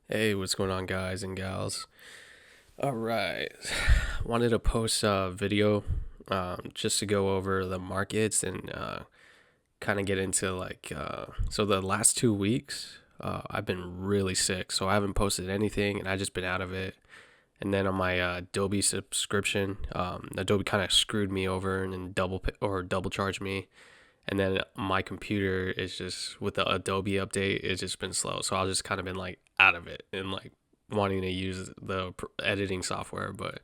Hey, what's going on, guys and gals? All right, wanted to post a video just to go over the markets and kind of get into so the last 2 weeks, I've been really sick, so I haven't posted anything and I just been out of it. And then on my Adobe subscription, Adobe kind of screwed me over and then double charged me. And then my computer is just with the Adobe update, it's just been slow. So I've just kind of been like out of it and like wanting to use the editing software, but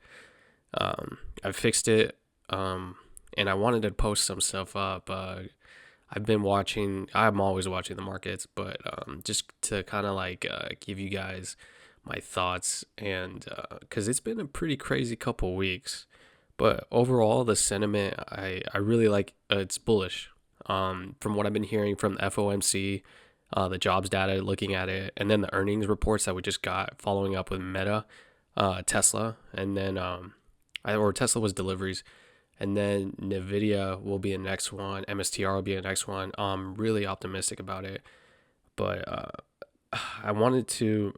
I fixed it. And I wanted to post some stuff up. I've been watching. I'm always watching the markets, but just to kind of give you guys my thoughts and because it's been a pretty crazy couple weeks. But overall, the sentiment I really like. It's bullish. From what I've been hearing from the FOMC, the jobs data, looking at it, and then the earnings reports that we just got, following up with Meta, Tesla, and then or Tesla was deliveries, and then Nvidia will be the next one. MSTR will be the next one. I'm really optimistic about it, but I wanted to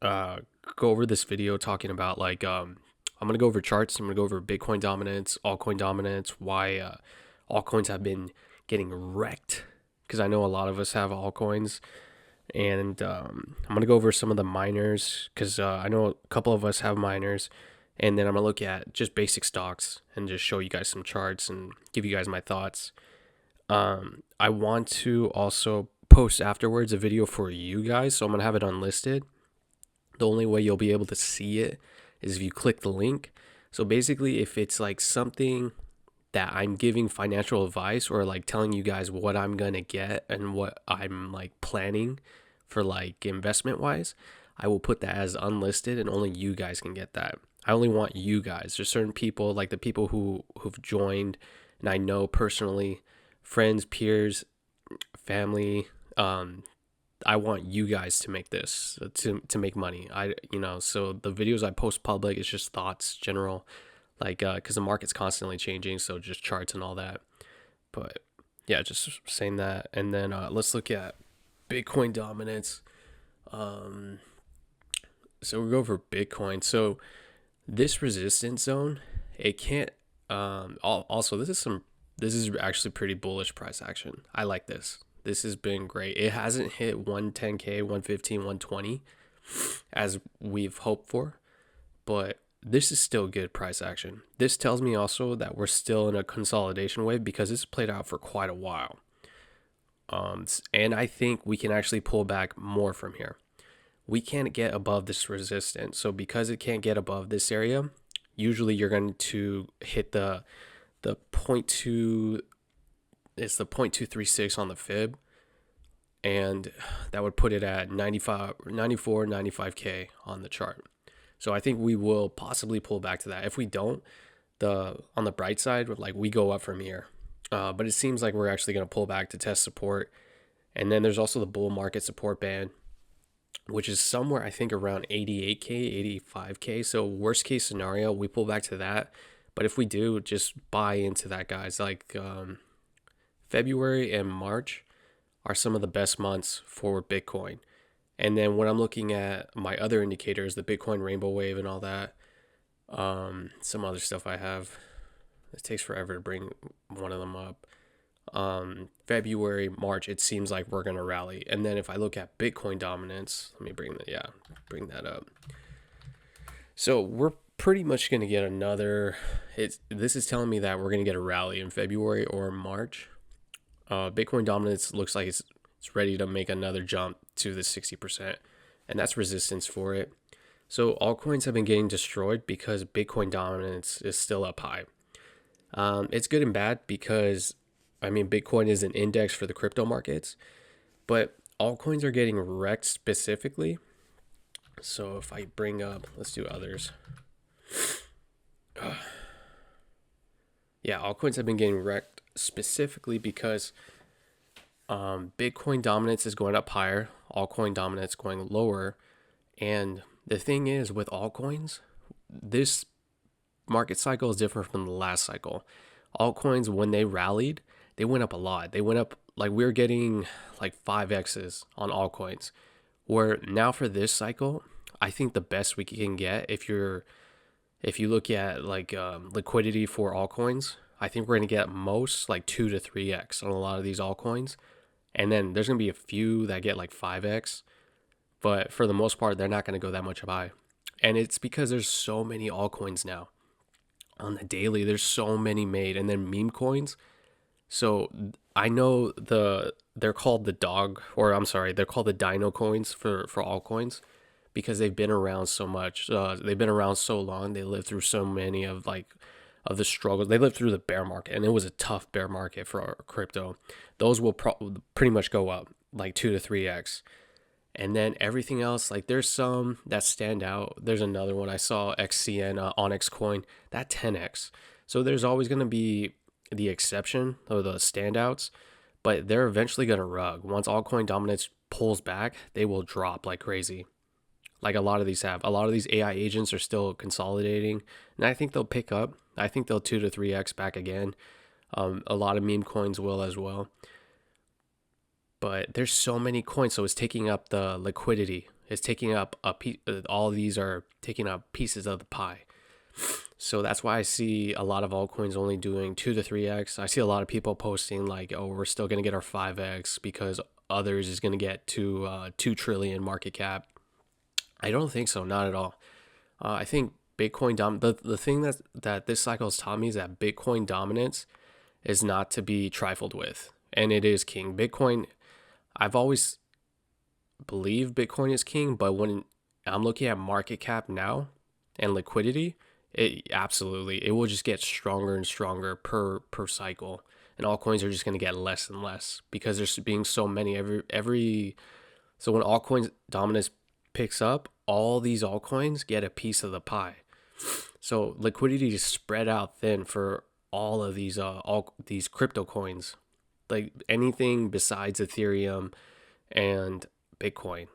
go over this video talking about I'm gonna go over charts. I'm gonna go over Bitcoin dominance, altcoin dominance, why altcoins have been getting wrecked. Because I know a lot of us have altcoins, and I'm gonna go over some of the miners because I know a couple of us have miners, and then I'm gonna look at just basic stocks and just show you guys some charts and give you guys my thoughts. I want to also post afterwards a video for you guys, so I'm gonna have it unlisted. The only way you'll be able to see it is if you click the link. So basically, if it's like something that I'm giving financial advice or like telling you guys what I'm gonna get and what I'm like planning for like investment wise, I will put that as unlisted and only you guys can get that. I only want you guys. There's certain people, like the people who've joined and I know personally, friends, peers, family, I want you guys to make this to make money. So the videos I post public is just thoughts, general, because the market's constantly changing, so just charts and all that. But yeah, just saying that, and then let's look at Bitcoin dominance. Um, so we go over Bitcoin. So this resistance zone, it can't. Also, this is actually pretty bullish price action. I like this. This has been great. It hasn't hit 110K, 115, 120 as we've hoped for, but this is still good price action. This tells me also that we're still in a consolidation wave because it's played out for quite a while. And I think we can actually pull back more from here. We can't get above this resistance. So because it can't get above this area, usually you're going to hit the point two. It's the 0.236 on the fib, and that would put it at 95, 94, 95K on the chart. So I think we will possibly pull back to that. If we don't, on the bright side, like we go up from here. But it seems like we're actually going to pull back to test support. And then there's also the bull market support band, which is somewhere I think around 88K, 85K. So worst case scenario, we pull back to that. But if we do, just buy into that, guys. February and March are some of the best months for Bitcoin. And then when I'm looking at my other indicators, the Bitcoin rainbow wave and all that, some other stuff I have, it takes forever to bring one of them up. February, March, it seems like we're gonna rally. And then if I look at Bitcoin dominance, let me bring that up. So we're pretty much gonna get this is telling me that we're gonna get a rally in February or March. Bitcoin dominance looks like it's ready to make another jump to the 60%, and that's resistance for it. So altcoins have been getting destroyed because Bitcoin dominance is still up high. It's good and bad because, Bitcoin is an index for the crypto markets, but altcoins are getting wrecked specifically. So if I bring up, let's do others. Yeah, altcoins have been getting wrecked specifically because Bitcoin dominance is going up higher, altcoin dominance going lower. And the thing is with altcoins, this market cycle is different from the last cycle. Altcoins, when they rallied, they went up a lot. They went up like we were getting like 5x's on altcoins. Where now for this cycle, I think the best we can get if you look at like liquidity for altcoins, I think we're gonna get most like 2 to 3x on a lot of these altcoins, and then there's gonna be a few that get like 5x, but for the most part, they're not gonna go that much high, and it's because there's so many altcoins now on the daily. There's so many made, and then meme coins. So I know they're called the dog, or I'm sorry, they're called the dino coins for altcoins because they've been around so much. They've been around so long. They lived through so many of the struggles. They lived through the bear market, and it was a tough bear market for our crypto. Those will pretty much go up like 2 to 3x. And then everything else, like there's some that stand out. There's another one I saw, XCN Onyx coin, that 10x. So there's always going to be the exception or the standouts, but they're eventually going to rug. Once altcoin dominance pulls back, they will drop like crazy. Like a lot of these have. A lot of these AI agents are still consolidating, and I think they'll pick up. I think they'll 2 to 3x back again. A lot of meme coins will as well. But there's so many coins, so it's taking up the liquidity. It's taking up a piece. All of these are taking up pieces of the pie. So that's why I see a lot of altcoins only doing 2 to 3x. I see a lot of people posting like, "Oh, we're still gonna get our 5x because others is gonna get to 2 trillion market cap." I don't think so, not at all. I think Bitcoin the thing that this cycle has taught me is that Bitcoin dominance is not to be trifled with, and it is king. Bitcoin, I've always believed Bitcoin is king, but when I'm looking at market cap now and liquidity, it will just get stronger and stronger per cycle, and altcoins are just going to get less and less because there's being so many every. So when altcoins dominance picks up, all these altcoins get a piece of the pie. So liquidity is spread out thin for all of all these crypto coins, like anything besides Ethereum and Bitcoin.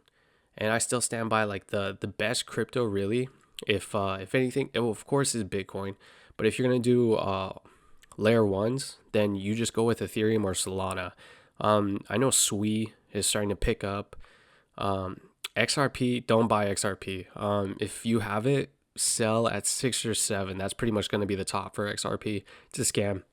And I still stand by like the best crypto really, if anything, it will, of course, is Bitcoin. But if you're gonna do layer ones, then you just go with Ethereum or Solana. I know Sui is starting to pick up. XRP, don't buy XRP. If you have it, sell at 6 or 7. That's pretty much going to be the top for XRP. It's a scam.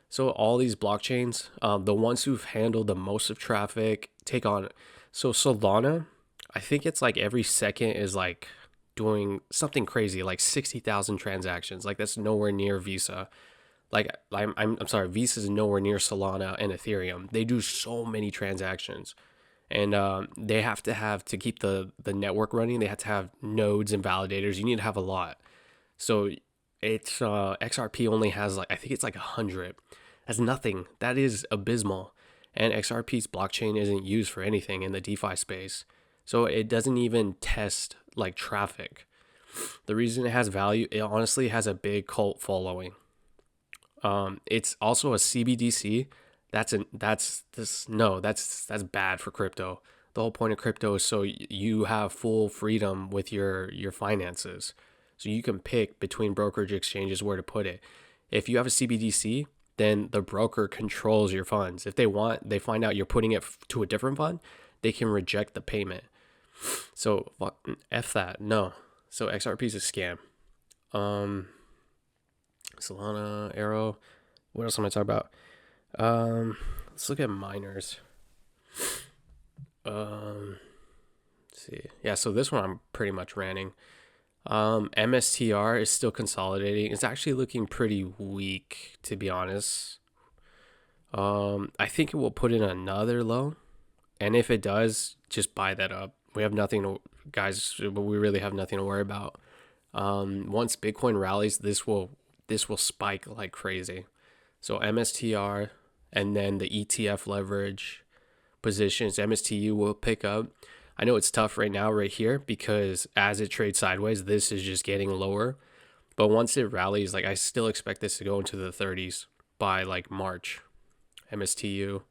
So all these blockchains, the ones who've handled the most of traffic take on. So Solana, I think it's like every second is like doing something crazy, like 60,000 transactions. Like that's nowhere near Visa. Like I'm sorry, Visa is nowhere near Solana and Ethereum. They do so many transactions. And they have to keep the network running. They have to have nodes and validators. You need to have a lot. So it's XRP only has like, I think it's like 100. That's nothing. That is abysmal. And XRP's blockchain isn't used for anything in the DeFi space. So it doesn't even test like traffic. The reason it has value, it honestly has a big cult following. It's also a CBDC. That's bad for crypto. The whole point of crypto is so you have full freedom with your finances. So you can pick between brokerage exchanges where to put it. If you have a CBDC, then the broker controls your funds. If they find out you're putting it to a different fund, they can reject the payment. So F that. No. So XRP is a scam. Solana, Arrow. What else am I talking about? Let's look at miners. Let's see. Yeah, so this one I'm pretty much ranting. MSTR is still consolidating. It's actually looking pretty weak, to be honest. I think it will put in another low, and if it does, just buy that up. We have nothing to, guys, but we really have nothing to worry about. Once Bitcoin rallies, this will spike like crazy. So MSTR and then the ETF leverage positions, MSTU will pick up. I know it's tough right now, right here, because as it trades sideways, this is just getting lower. But once it rallies, like I still expect this to go into the 30s by like March. MSTU.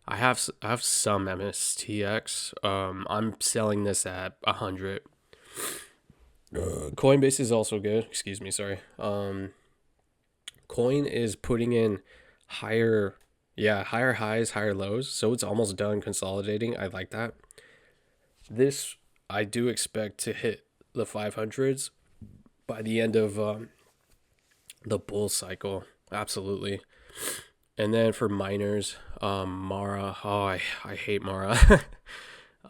I have some MSTX. I'm selling this at 100. Coinbase is also good. Excuse me, sorry. Coin is putting in higher Yeah, higher highs, higher lows. So it's almost done consolidating. I like that. This I do expect to hit the 500s by the end of the bull cycle. Absolutely. And then for miners, Mara. Oh, I hate Mara.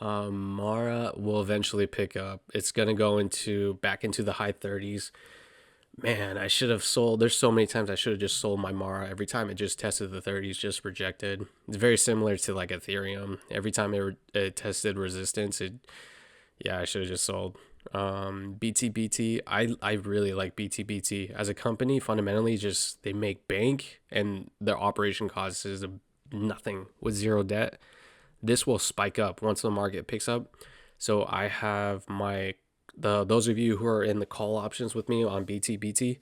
Mara will eventually pick up. It's gonna go into back into the high 30s. Man, I should have sold. There's so many times I should have just sold my Mara. Every time it just tested the 30s, just rejected. It's very similar to like Ethereum. Every time it tested resistance, yeah, I should have just sold. BTBT, I really like BTBT as a company. Fundamentally, just they make bank and their operation costs is nothing with zero debt. This will spike up once the market picks up. So I have the those of you who are in the call options with me on BTBT,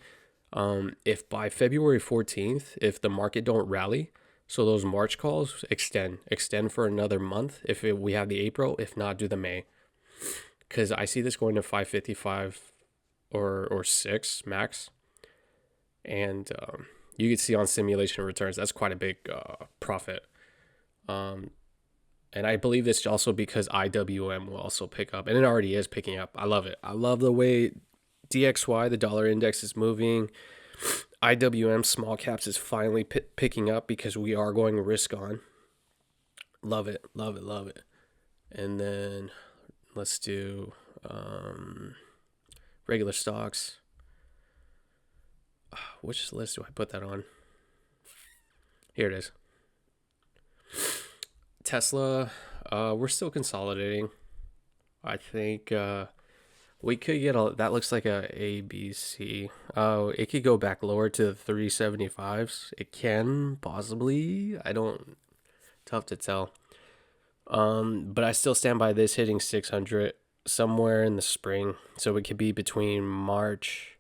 if by February 14th, if the market don't rally, so those March calls extend for another month. If we have the April, if not, do the May, because I see this going to 555 or 6 max, and you can see on simulation returns that's quite a big profit. Um, and I believe this also because IWM will also pick up, and it already is picking up. I love it. I love the way DXY, the dollar index, is moving. IWM small caps is finally picking up because we are going risk on. Love it, love it, love it. And then let's do regular stocks. Which list do I put that on? Here it is. Tesla, we're still consolidating. I think we could get that looks like a ABC. Oh, it could go back lower to the 375s. It can possibly. I don't. Tough to tell. But I still stand by this hitting 600 somewhere in the spring. So it could be between March.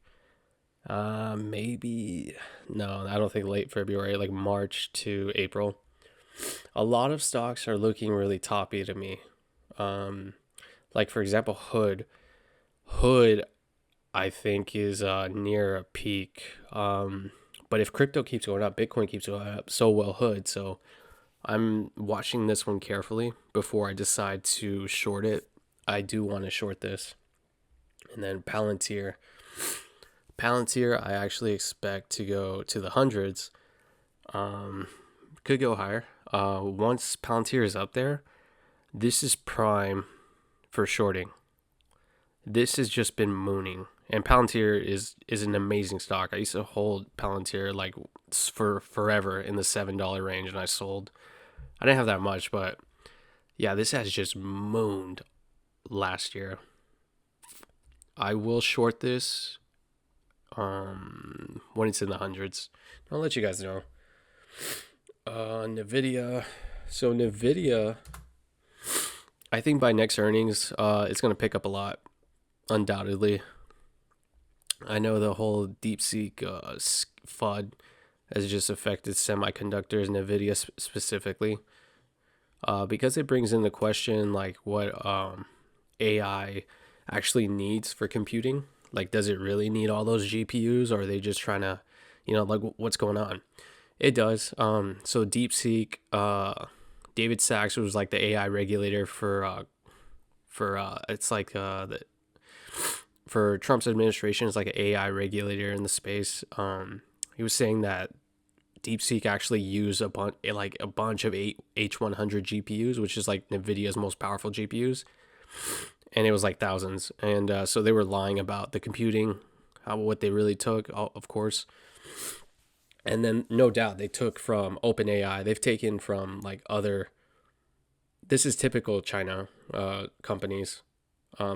Maybe no. I don't think late February, like March to April. A lot of stocks are looking really toppy to me. Like for example, Hood, I think is near a peak. But if crypto keeps going up, Bitcoin keeps going up, so will Hood. So I'm watching this one carefully before I decide to short it. I do want to short this. And then Palantir. I actually expect to go to the hundreds. Could go higher. Once Palantir is up there, this is prime for shorting. This has just been mooning, and Palantir is an amazing stock. I used to hold Palantir like for forever in the $7 range, and I sold. I didn't have that much, but yeah, this has just mooned last year. I will short this when it's in the hundreds. I'll let you guys know. Nvidia. So Nvidia, I think by next earnings, it's gonna pick up a lot, undoubtedly. I know the whole DeepSeek FUD has just affected semiconductors, Nvidia specifically, because it brings in the question like what AI actually needs for computing. Like, does it really need all those GPUs, or are they just trying to, like what's going on? It does. So DeepSeek, David Sachs was like the AI regulator for it's like for Trump's administration is like an AI regulator in the space. He was saying that DeepSeek actually used a bunch of H100 GPUs, which is like Nvidia's most powerful GPUs, and it was like thousands. And so they were lying about the computing, what they really took, of course. And then no doubt they took from OpenAI. They've taken from like other. This is typical China companies.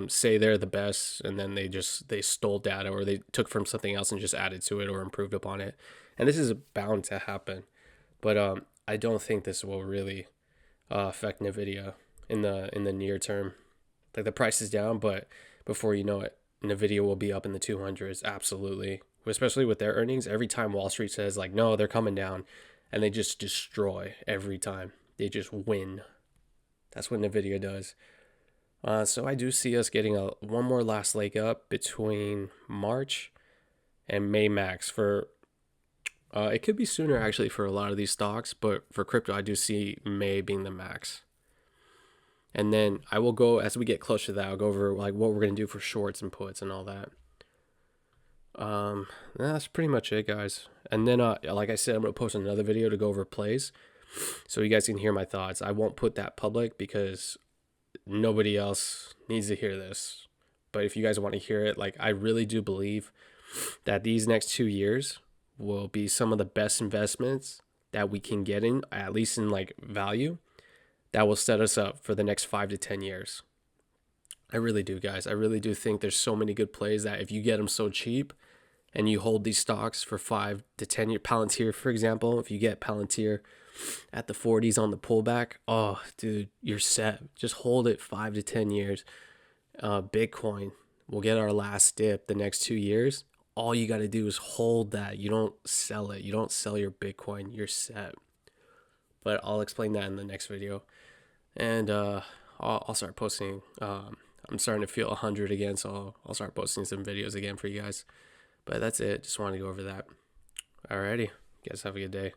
Say they're the best, and then they stole data, or they took from something else and just added to it or improved upon it. And this is bound to happen, but I don't think this will really affect Nvidia in the near term. Like, the price is down, but before you know it, Nvidia will be up in the 200s. Absolutely, especially with their earnings. Every time Wall Street says like, no, they're coming down, and they just destroy every time. They just win. That's what Nvidia does. So I do see us getting one more last leg up between March and May max for It could be sooner actually for a lot of these stocks, but for crypto, I do see May being the max. And then I will go as we get closer to that. I'll go over like what we're gonna do for shorts and puts and all that. That's pretty much it, guys. And then, like I said, I'm gonna post another video to go over plays, so you guys can hear my thoughts. I won't put that public because nobody else needs to hear this. But if you guys want to hear it, like I really do believe that these next 2 years will be some of the best investments that we can get in, at least in like value, that will set us up for the next 5 to 10 years. I really do, guys. I really do think there's so many good plays that if you get them so cheap and you hold these stocks for 5 to 10 years, Palantir, for example, if you get Palantir at the 40s on the pullback, oh, dude, you're set. Just hold it 5 to 10 years. Bitcoin will get our last dip the next 2 years. All you got to do is hold that. You don't sell it. You don't sell your Bitcoin. You're set. But I'll explain that in the next video. And I'll start posting. I'm starting to feel 100 again, so I'll start posting some videos again for you guys. But that's it. Just wanted to go over that. Alrighty. You guys have a good day.